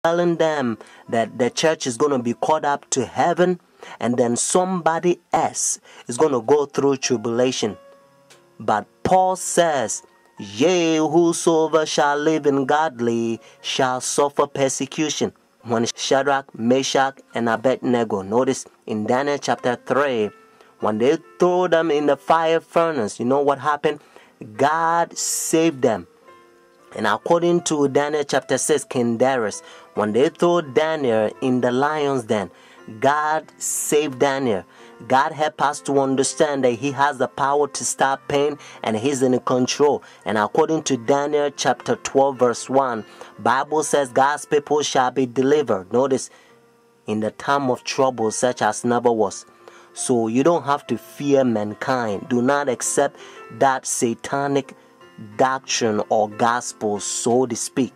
telling them that the church is going to be caught up to heaven, and then somebody else is going to go through tribulation. But Paul says, yea, whosoever shall live in godly shall suffer persecution. When Shadrach, Meshach, and Abednego, notice in Daniel chapter 3, when they threw them in the fire furnace, you know what happened? God saved them. And according to Daniel chapter 6, King Darius, when they threw Daniel in the lion's den, God saved Daniel. God help us to understand that He has the power to stop pain and He's in control. And according to Daniel chapter 12 verse 1, Bible says God's people shall be delivered. Notice, in the time of trouble such as never was. So you don't have to fear mankind. Do not accept that satanic doctrine or gospel, so to speak.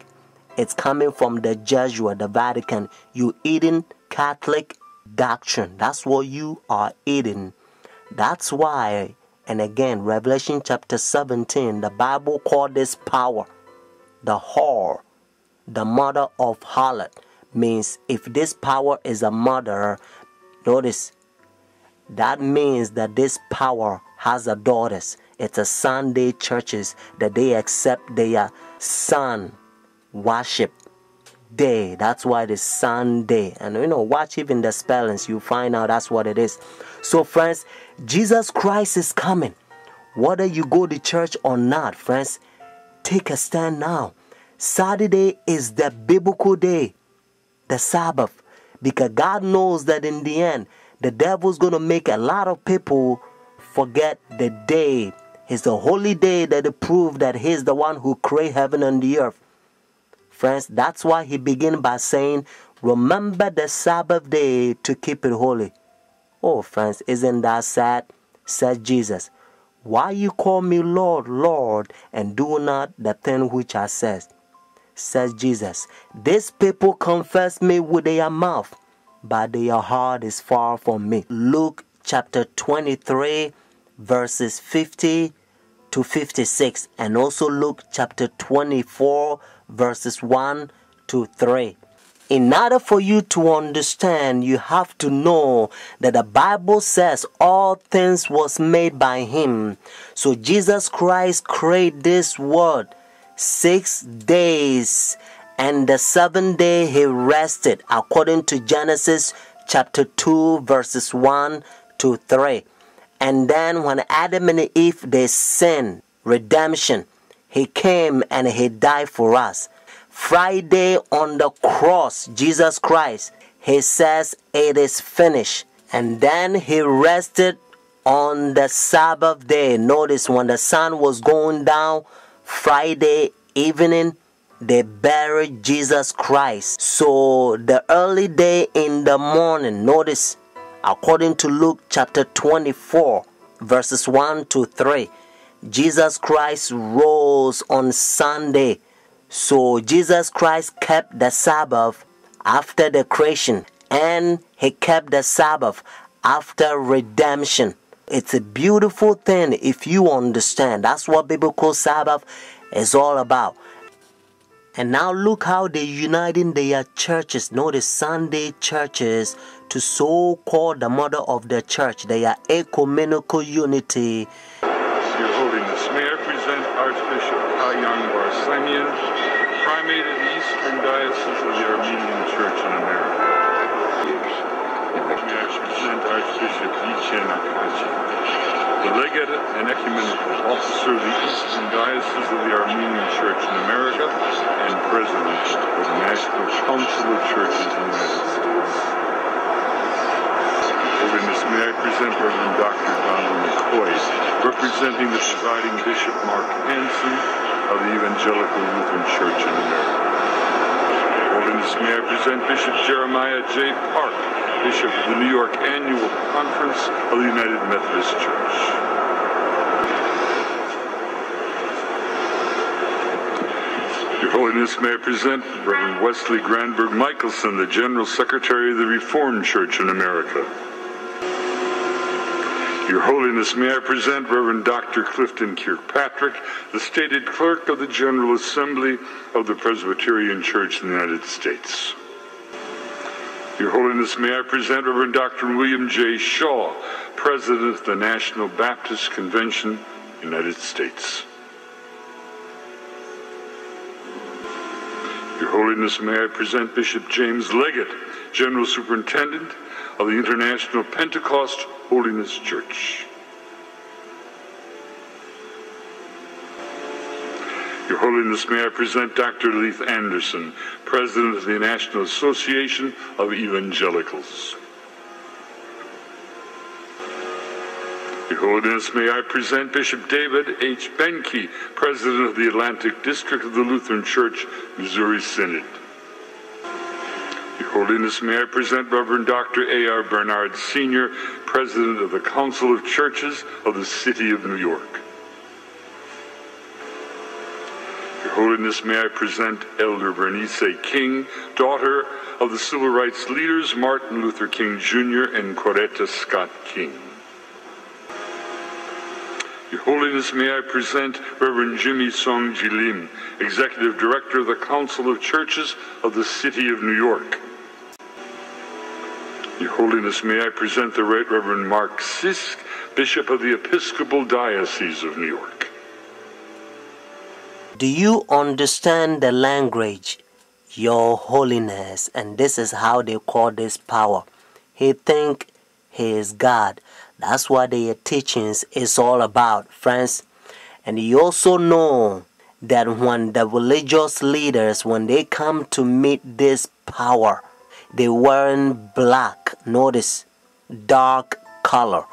It's coming from the Jesuit, the Vatican. You eating Catholic doctrine. That's what you are eating. That's why, and again, Revelation chapter 17, the Bible called this power the whore, the mother of harlot. Means if this power is a mother, notice, that means that this power has a daughters. It's a Sunday churches that they accept their son worship day. That's why it's Sunday. And watch even the spellings, you find out that's what it is. So friends, Jesus Christ is coming. Whether you go to church or not, friends, take a stand now. Saturday is the biblical day, the Sabbath, because God knows that in the end, the devil's going to make a lot of people forget the day. It's the holy day that they prove that He's the one who created heaven and the earth. Friends, that's why He began by saying, remember the Sabbath day to keep it holy. Oh, friends, isn't that sad? Said Jesus. Why you call me Lord, Lord, and do not the thing which I said? Says Jesus. These people confess me with their mouth, but their heart is far from me. Luke chapter 23, verses 50 to 56, and also Luke chapter 24, verses 1 to 3. In order for you to understand, you have to know that the Bible says all things was made by Him. So Jesus Christ created this world 6 days, and the 7th day He rested, according to Genesis chapter 2, verses 1 to 3. And then when Adam and Eve, they sinned, redemption, He came and He died for us. Friday on the cross, Jesus Christ, He says it is finished. And then He rested on the Sabbath day. Notice when the sun was going down, Friday evening, they buried Jesus Christ. So the early day in the morning, notice, according to Luke chapter 24, verses 1 to 3, Jesus Christ rose on Sunday. So Jesus Christ kept the Sabbath after the creation, and He kept the Sabbath after redemption. It's a beautiful thing if you understand. That's what biblical Sabbath is all about. And now look how they're uniting their churches. Notice Sunday churches to so-called the mother of the church. They are ecumenical unity. Your Holiness, may I present Archbishop Kayang Barsemian, Primate of the Eastern Diocese of the Armenian Church in America. May I present Archbishop Yichen Akachi, the Legate and Ecumenical Officer of the Eastern Diocese of the Armenian Church in America and President of the National Council of Churches in the United States. Holiness, may I present Reverend Dr. Donald McCoy, representing the presiding Bishop Mark Hansen of the Evangelical Lutheran Church in America. Holiness, may I present Bishop Jeremiah J. Park, Bishop of the New York Annual Conference of the United Methodist Church. Your Holiness, may I present Reverend Wesley Granberg Michelson, the General Secretary of the Reformed Church in America. Your Holiness, may I present Reverend Dr. Clifton Kirkpatrick, the stated clerk of the General Assembly of the Presbyterian Church in the United States. Your Holiness, may I present Reverend Dr. William J. Shaw, President of the National Baptist Convention, United States. Your Holiness, may I present Bishop James Leggett, General Superintendent of the International Pentecost Holiness Church. Your Holiness, may I present Dr. Leith Anderson, President of the National Association of Evangelicals. Your Holiness, may I present Bishop David H. Benke, President of the Atlantic District of the Lutheran Church, Missouri Synod. Your Holiness, may I present Reverend Dr. A.R. Bernard Sr., President of the Council of Churches of the City of New York. Your Holiness, may I present Elder Bernice King, daughter of the civil rights leaders Martin Luther King Jr. and Coretta Scott King. Your Holiness, may I present Reverend Jimmy Song Ji Lim, Executive Director of the Council of Churches of the City of New York. Your Holiness, may I present the Right Reverend Mark Sisk, Bishop of the Episcopal Diocese of New York. Do you understand the language? Your Holiness. And this is how they call this power. He think he is God. That's what their teachings is all about, friends. And you also know that when the religious leaders, when they come to meet this power, they wearing black. Notice, dark color.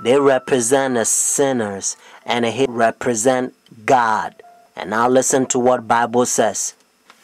They represent the sinners, and he represent God. And now listen to what Bible says.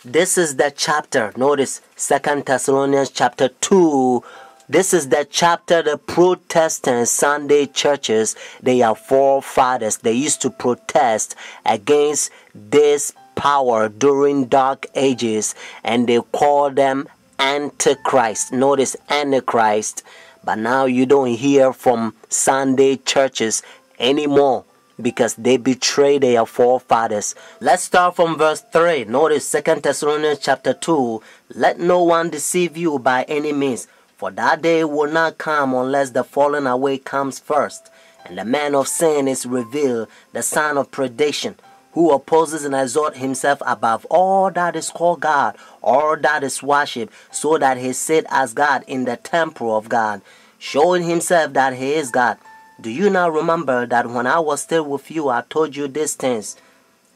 This is the chapter. Notice 2 Thessalonians chapter 2. This is the chapter the Protestant Sunday churches, they are forefathers. They used to protest against this power during dark ages, and they call them Antichrist. Notice Antichrist. But now you don't hear from Sunday churches anymore, because they betray their forefathers. Let's start from verse 3. Notice 2 Thessalonians chapter 2. Let no one deceive you by any means, for that day will not come unless the falling away comes first, and the man of sin is revealed, the son of perdition, who opposes and exalts himself above all that is called God, all that is worshipped, so that he sit as God in the temple of God, showing himself that he is God. Do you not remember that when I was still with you, I told you these things?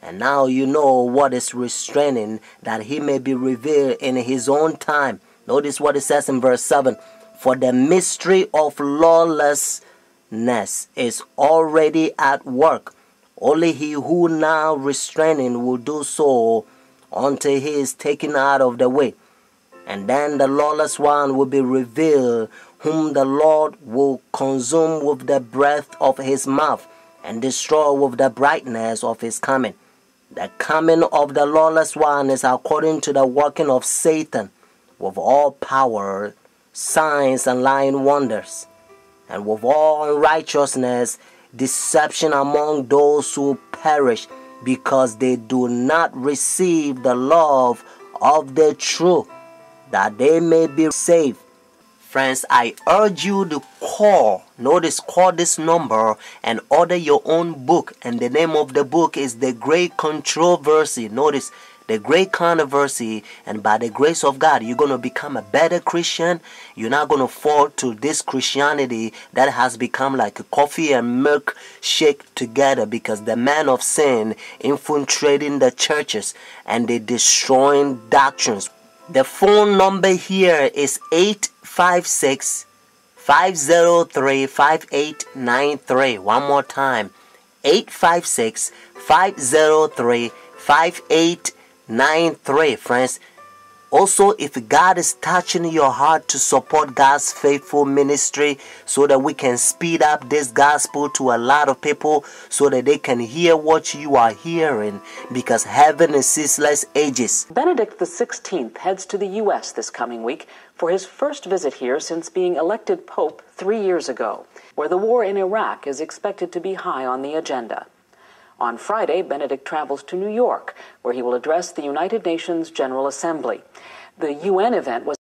And now you know what is restraining, that he may be revealed in his own time. Notice what it says in verse 7. For the mystery of lawlessness is already at work. Only he who now restraining will do so until he is taken out of the way. And then the lawless one will be revealed, whom the Lord will consume with the breath of his mouth and destroy with the brightness of his coming. The coming of the lawless one is according to the working of Satan, with all power, signs, and lying wonders, and with all unrighteousness, deception among those who perish, because they do not receive the love of the truth, that they may be saved. Friends, I urge you to call this number and order your own book. And the name of the book is The Great Controversy. Notice, The Great Controversy. And by the grace of God, you're going to become a better Christian. You're not going to fall to this Christianity that has become like a coffee and milk shake together, because the man of sin infiltrating the churches and they destroying doctrines. The phone number here is 856-503-5893. One more time, 856-503-5893. Friends, also, if God is touching your heart to support God's faithful ministry so that we can speed up this gospel to a lot of people so that they can hear what you are hearing, because heaven is ceaseless ages. Benedict XVI heads to the U.S. this coming week for his first visit here since being elected Pope 3 years ago, where the war in Iraq is expected to be high on the agenda. On Friday, Benedict travels to New York, where he will address the United Nations General Assembly. The UN event was